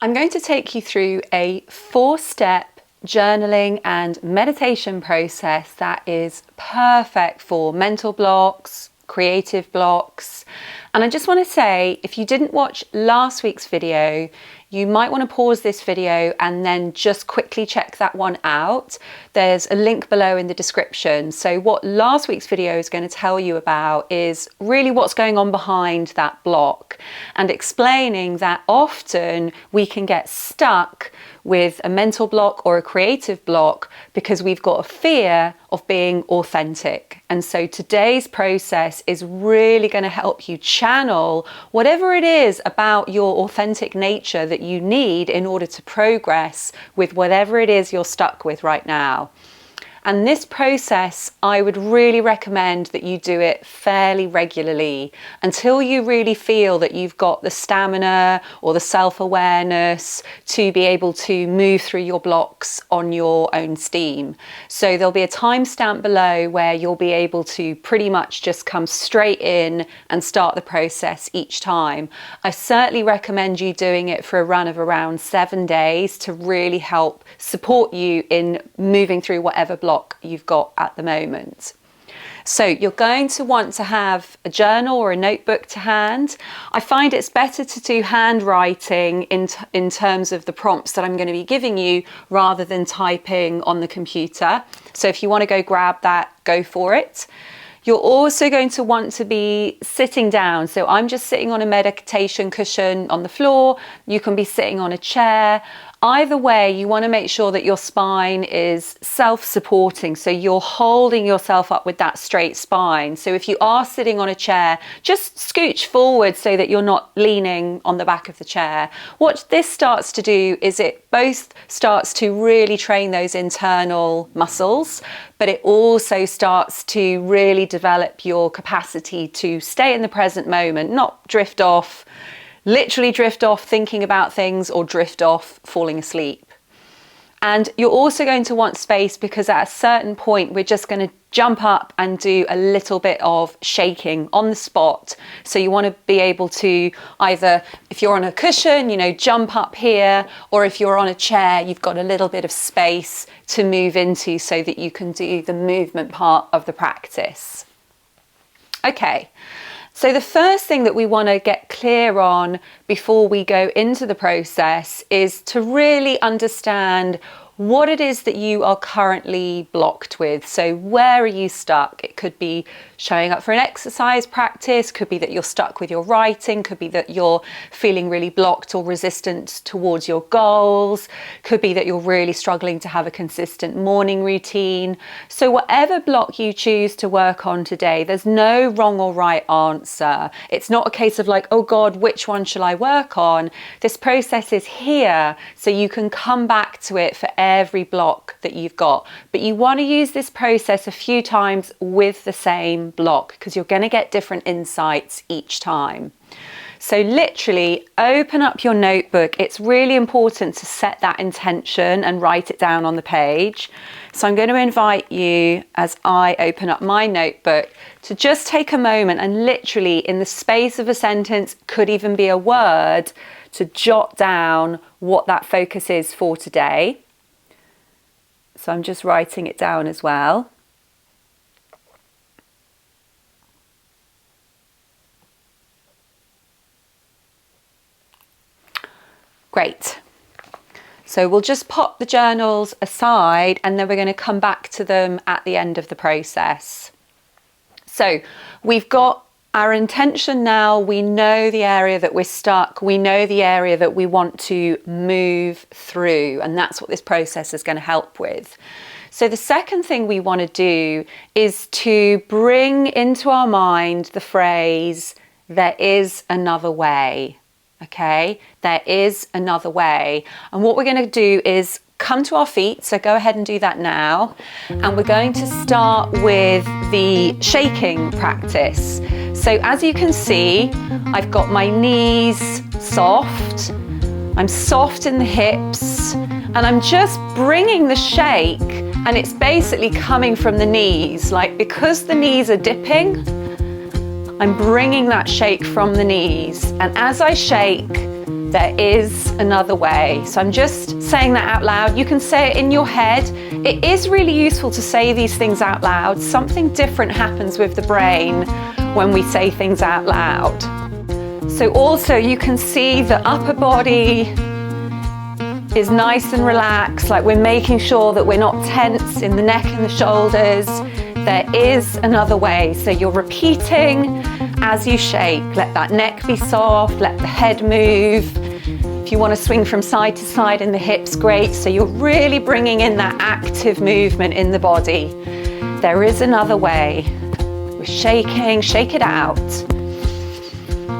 I'm going to take you through a 4-step journaling and meditation process that is perfect for mental blocks, creative blocks. And I just want to say, if you didn't watch last week's video, you might want to pause this video and then just quickly check that one out. There's a link below in the description. So what last week's video is going to tell you about is really what's going on behind that block, and explaining that often we can get stuck with a mental block or a creative block because we've got a fear of being authentic. And so today's process is really going to help you channel whatever it is about your authentic nature that you need in order to progress with whatever it is you're stuck with right now. And this process, I would really recommend that you do it fairly regularly until you really feel that you've got the stamina or the self-awareness to be able to move through your blocks on your own steam. So there'll be a timestamp below where you'll be able to pretty much just come straight in and start the process each time. I certainly recommend you doing it for a run of around 7 days to really help support you in moving through whatever block you've got at the moment. So you're going to want to have a journal or a notebook to hand. I find it's better to do handwriting in terms of the prompts that I'm going to be giving you rather than typing on the computer. So if you want to go grab that, go for it. You're also going to want to be sitting down. So I'm just sitting on a meditation cushion on the floor. You can be sitting on a chair. Either way, you want to make sure that your spine is self-supporting. So you're holding yourself up with that straight spine. So if you are sitting on a chair, just scooch forward so that you're not leaning on the back of the chair. What this starts to do is it both starts to really train those internal muscles, but it also starts to really develop your capacity to stay in the present moment, not drift off, literally drift off thinking about things or drift off falling asleep. And you're also going to want space because at a certain point we're just going to jump up and do a little bit of shaking on the spot. So you want to be able to either, if you're on a cushion, jump up here, or if you're on a chair, you've got a little bit of space to move into so that you can do the movement part of the practice. Okay. So the first thing that we want to get clear on before we go into the process is to really understand what it is that you are currently blocked with. So where are you stuck? It could be showing up for an exercise practice, could be that you're stuck with your writing, could be that you're feeling really blocked or resistant towards your goals, could be that you're really struggling to have a consistent morning routine. So whatever block you choose to work on today, there's no wrong or right answer. It's not a case of like, oh God, which one shall I work on? This process is here so you can come back to it for every block that you've got. But you want to use this process a few times with the same block because you're going to get different insights each time. So literally open up your notebook. It's really important to set that intention and write it down on the page. So I'm going to invite you, as I open up my notebook, to just take a moment and literally in the space of a sentence, could even be a word, to jot down what that focus is for today. So I'm just writing it down as well. Great. So we'll just pop the journals aside and then we're going to come back to them at the end of the process. So we've got our intention now. We know the area that we're stuck. We know the area that we want to move through. And that's what this process is going to help with. So the second thing we want to do is to bring into our mind the phrase, there is another way. Okay, there is another way. And what we're going to do is come to our feet. So go ahead and do that now. And we're going to start with the shaking practice. So as you can see, I've got my knees soft. I'm soft in the hips and I'm just bringing the shake, and it's basically coming from the knees. Like, because the knees are dipping, I'm bringing that shake from the knees, and as I shake, There is another way. So I'm just saying that out loud. You can say it in your head. It is really useful to say these things out loud. Something different happens with the brain when we say things out loud. So also you can see the upper body is nice and relaxed, like we're making sure that we're not tense in the neck and the shoulders. There is another way. So you're repeating as you shake. Let that neck be soft, let the head move. If you want to swing from side to side in the hips, great. So you're really bringing in that active movement in the body. There is another way. We're shaking, shake it out.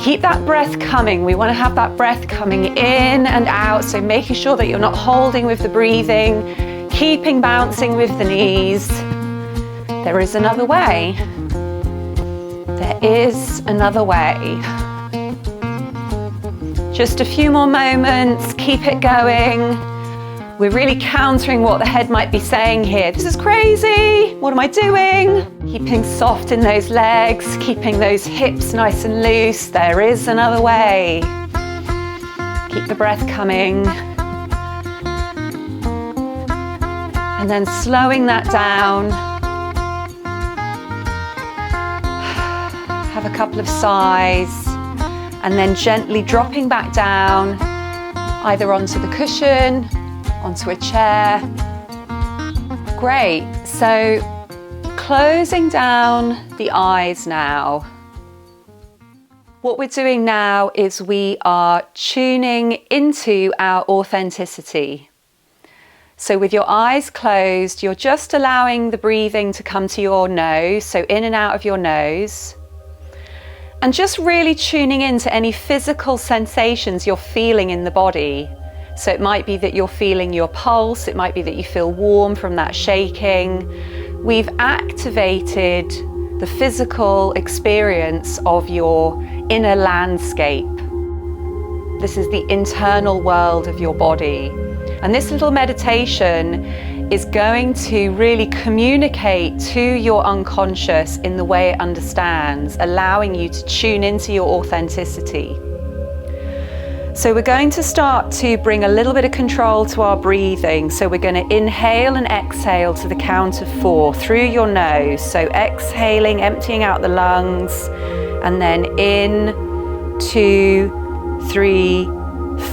Keep that breath coming. We want to have that breath coming in and out. So making sure that you're not holding with the breathing, keeping bouncing with the knees. There is another way. There is another way. Just a few more moments, keep it going. We're really countering what the head might be saying here. This is crazy, what am I doing? Keeping soft in those legs, keeping those hips nice and loose. There is another way. Keep the breath coming. And then slowing that down. Have a couple of sighs. And then gently dropping back down, either onto the cushion, onto a chair. Great. So closing down the eyes now. What we're doing now is we are tuning into our authenticity. So with your eyes closed, you're just allowing the breathing to come to your nose, so in and out of your nose. And just really tuning into any physical sensations you're feeling in the body. So it might be that you're feeling your pulse, it might be that you feel warm from that shaking. We've activated the physical experience of your inner landscape. This is the internal world of your body. And this little meditation is going to really communicate to your unconscious in the way it understands, allowing you to tune into your authenticity. So we're going to start to bring a little bit of control to our breathing. So we're going to inhale and exhale to the count of 4 through your nose. So exhaling, emptying out the lungs, and then in, 2, 3,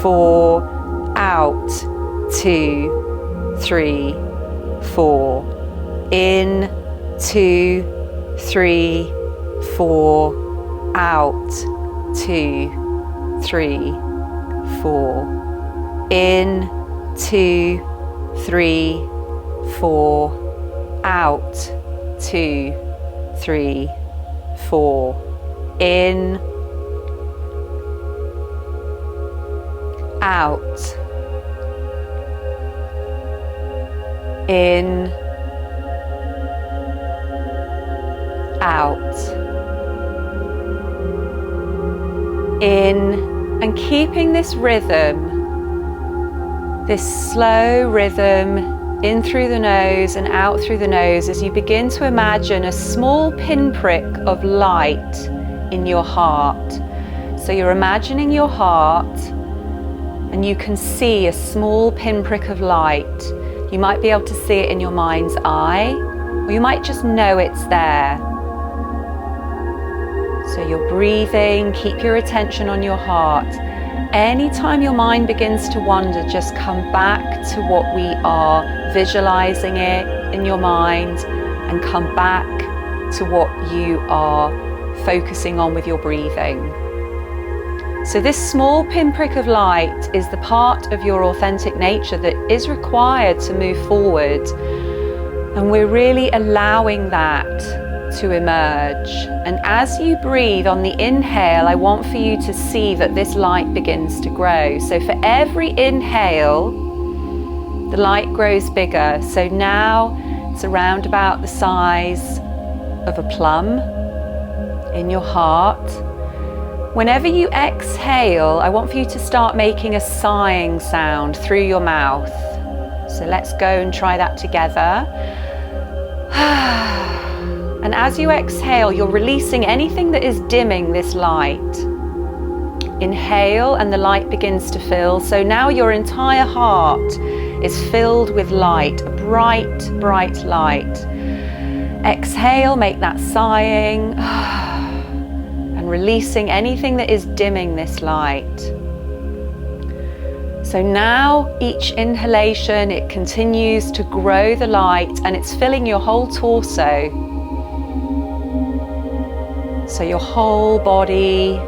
4, out, 2, 3, 4, in, 2, 3, 4, out, 2, 3, 4, in, 2, 3, 4, out, 2, 3, 4, in, out, in, out, in, and keeping this rhythm, this slow rhythm in through the nose and out through the nose as you begin to imagine a small pinprick of light in your heart. So you're imagining your heart and you can see a small pinprick of light. You might be able to see it in your mind's eye, or you might just know it's there. So you're breathing, keep your attention on your heart. Anytime your mind begins to wander, just come back to what we are visualizing it in your mind and come back to what you are focusing on with your breathing. So this small pinprick of light is the part of your authentic nature that is required to move forward. And we're really allowing that to emerge. And as you breathe on the inhale, I want for you to see that this light begins to grow. So for every inhale, the light grows bigger. So now it's around about the size of a plum in your heart. Whenever you exhale, I want for you to start making a sighing sound through your mouth. So let's go and try that together. And as you exhale, you're releasing anything that is dimming this light. Inhale and the light begins to fill. So now your entire heart is filled with light, a bright, bright light. Exhale, make that sighing and releasing anything that is dimming this light. So now each inhalation, it continues to grow the light and it's filling your whole torso. So your whole body.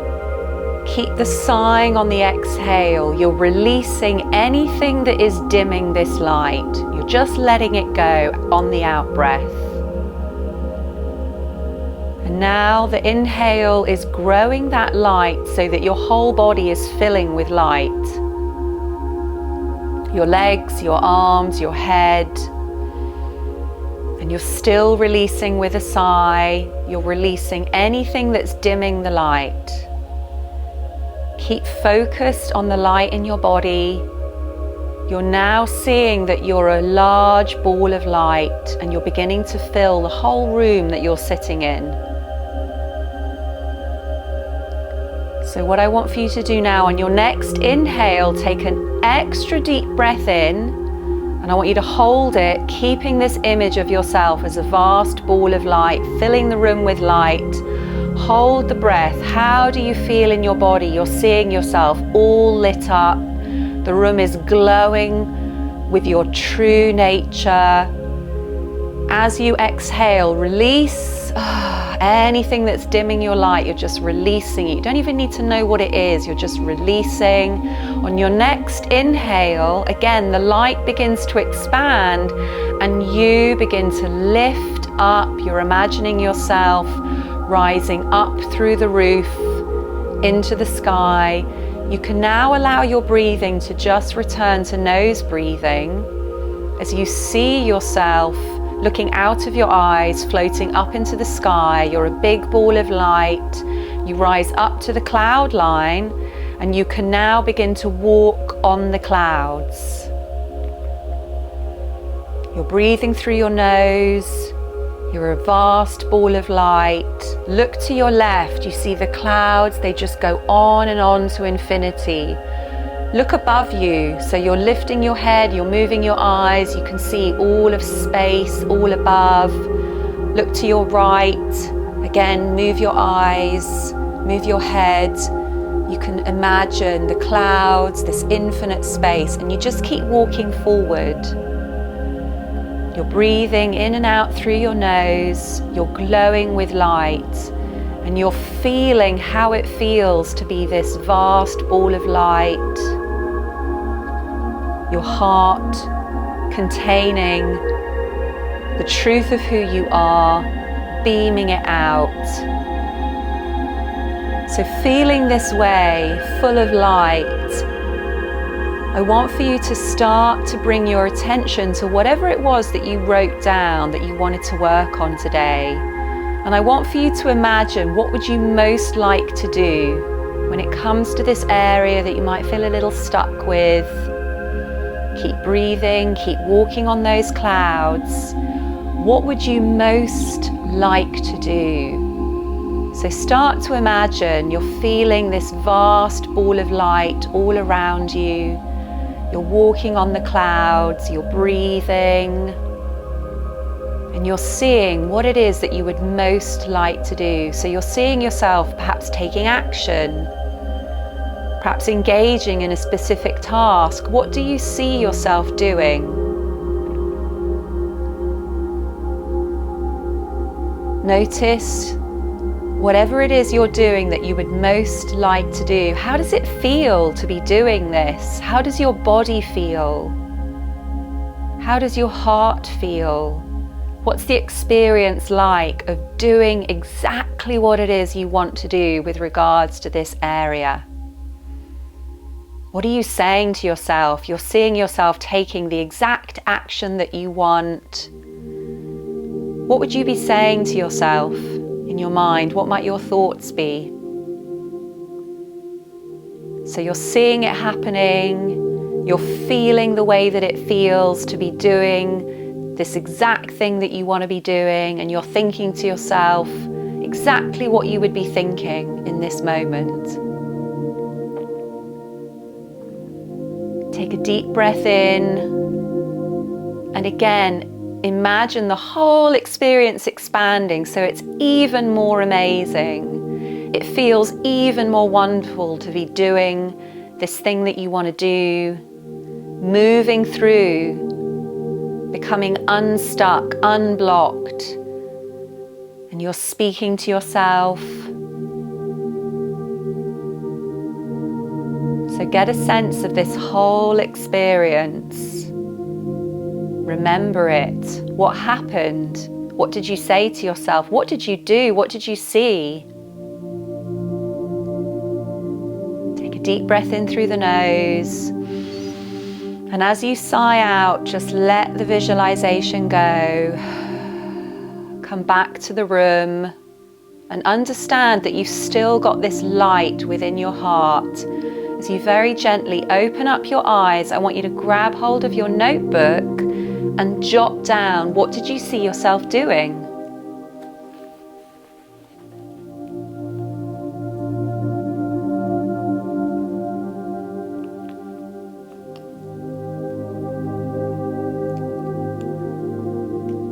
Keep the sighing on the exhale. You're releasing anything that is dimming this light. You're just letting it go on the out breath. And now the inhale is growing that light so that your whole body is filling with light. Your legs, your arms, your head. And you're still releasing with a sigh. You're releasing anything that's dimming the light. Keep focused on the light in your body. You're now seeing that you're a large ball of light and you're beginning to fill the whole room that you're sitting in. So what I want for you to do now, on your next inhale, take an extra deep breath in, and I want you to hold it, keeping this image of yourself as a vast ball of light, filling the room with light. Hold the breath. How do you feel in your body? You're seeing yourself all lit up. The room is glowing with your true nature. As you exhale, release anything that's dimming your light. You're just releasing it. You don't even need to know what it is. You're just releasing. On your next inhale, again, the light begins to expand and you begin to lift up. You're imagining yourself rising up through the roof into the sky. You can now allow your breathing to just return to nose breathing as you see yourself looking out of your eyes, floating up into the sky. You're a big ball of light. You rise up to the cloud line and you can now begin to walk on the clouds. You're breathing through your nose. You're a vast ball of light. Look to your left, you see the clouds, they just go on and on to infinity. Look above you, so you're lifting your head, you're moving your eyes, you can see all of space, all above. Look to your right, again, move your eyes, move your head. You can imagine the clouds, this infinite space, and you just keep walking forward. You're breathing in and out through your nose, you're glowing with light, and you're feeling how it feels to be this vast ball of light. Your heart containing the truth of who you are, beaming it out. So feeling this way, full of light, I want for you to start to bring your attention to whatever it was that you wrote down that you wanted to work on today. And I want for you to imagine, what would you most like to do when it comes to this area that you might feel a little stuck with? Keep breathing, keep walking on those clouds. What would you most like to do? So start to imagine you're feeling this vast ball of light all around you. You're walking on the clouds, you're breathing, and you're seeing what it is that you would most like to do. So you're seeing yourself perhaps taking action, perhaps engaging in a specific task. What do you see yourself doing? Notice whatever it is you're doing that you would most like to do. How does it feel to be doing this? How does your body feel? How does your heart feel? What's the experience like of doing exactly what it is you want to do with regards to this area? What are you saying to yourself? You're seeing yourself taking the exact action that you want. What would you be saying to yourself in your mind? What might your thoughts be? So you're seeing it happening, you're feeling the way that it feels to be doing this exact thing that you want to be doing, and you're thinking to yourself exactly what you would be thinking in this moment. Take a deep breath in. And again, imagine the whole experience expanding so it's even more amazing. It feels even more wonderful to be doing this thing that you want to do, moving through, becoming unstuck, unblocked, and you're speaking to yourself. So get a sense of this whole experience. Remember it. What happened? What did you say to yourself? What did you do? What did you see? Take a deep breath in through the nose. And as you sigh out, just let the visualization go. Come back to the room and understand that you've still got this light within your heart. As you very gently open up your eyes, I want you to grab hold of your notebook and jot down, what did you see yourself doing?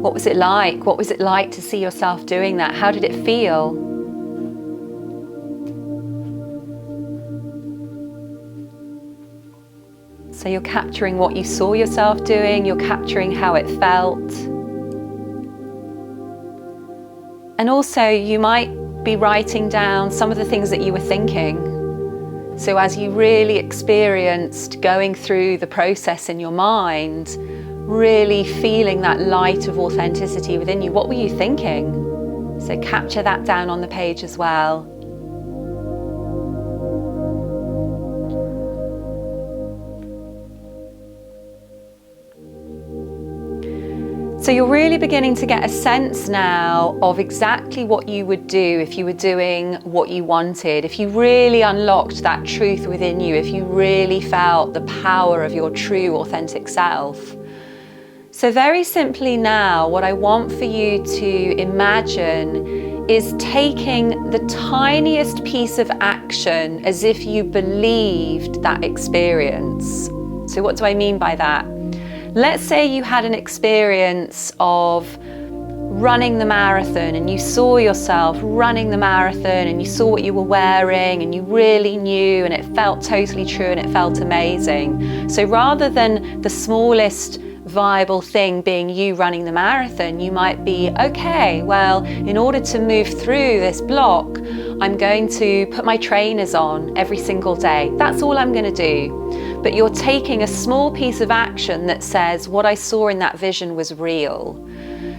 What was it like? What was it like to see yourself doing that? How did it feel? So you're capturing what you saw yourself doing, you're capturing how it felt. And also you might be writing down some of the things that you were thinking. So as you really experienced going through the process in your mind, really feeling that light of authenticity within you, what were you thinking? So capture that down on the page as well. So you're really beginning to get a sense now of exactly what you would do if you were doing what you wanted, if you really unlocked that truth within you, if you really felt the power of your true authentic self. So very simply now, what I want for you to imagine is taking the tiniest piece of action as if you believed that experience. So what do I mean by that? Let's say you had an experience of running the marathon and you saw yourself running the marathon and you saw what you were wearing and you really knew and it felt totally true and it felt amazing. So rather than the smallest viable thing being you running the marathon, you might be, okay, well, in order to move through this block, I'm going to put my trainers on every single day. That's all I'm going to do. But you're taking a small piece of action that says what I saw in that vision was real.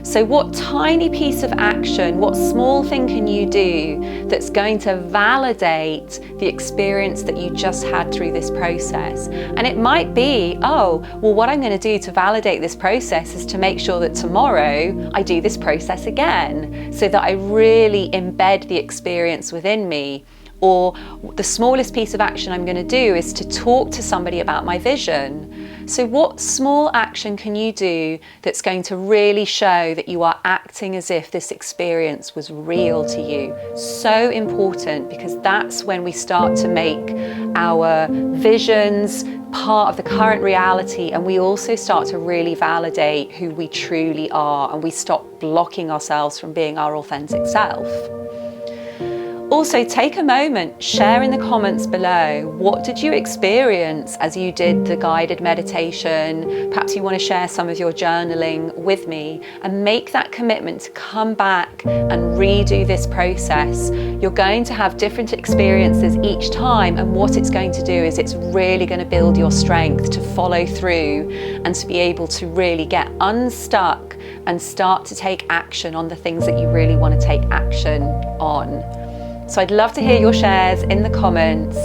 So what tiny piece of action, what small thing can you do that's going to validate the experience that you just had through this process? And it might be, oh, well, what I'm going to do to validate this process is to make sure that tomorrow I do this process again so that I really embed the experience within me. Or the smallest piece of action I'm going to do is to talk to somebody about my vision. So what small action can you do that's going to really show that you are acting as if this experience was real to you? So important, because that's when we start to make our visions part of the current reality, and we also start to really validate who we truly are, and we stop blocking ourselves from being our authentic self. Also, take a moment, share in the comments below, what did you experience as you did the guided meditation? Perhaps you want to share some of your journaling with me, and make that commitment to come back and redo this process. You're going to have different experiences each time, and what it's going to do is it's really going to build your strength to follow through and to be able to really get unstuck and start to take action on the things that you really want to take action on. So I'd love to hear your shares in the comments,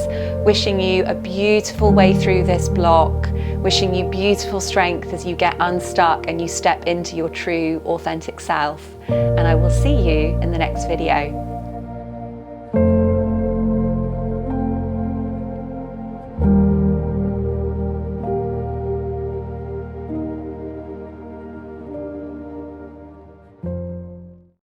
wishing you a beautiful way through this block, wishing you beautiful strength as you get unstuck and you step into your true authentic self. And I will see you in the next video.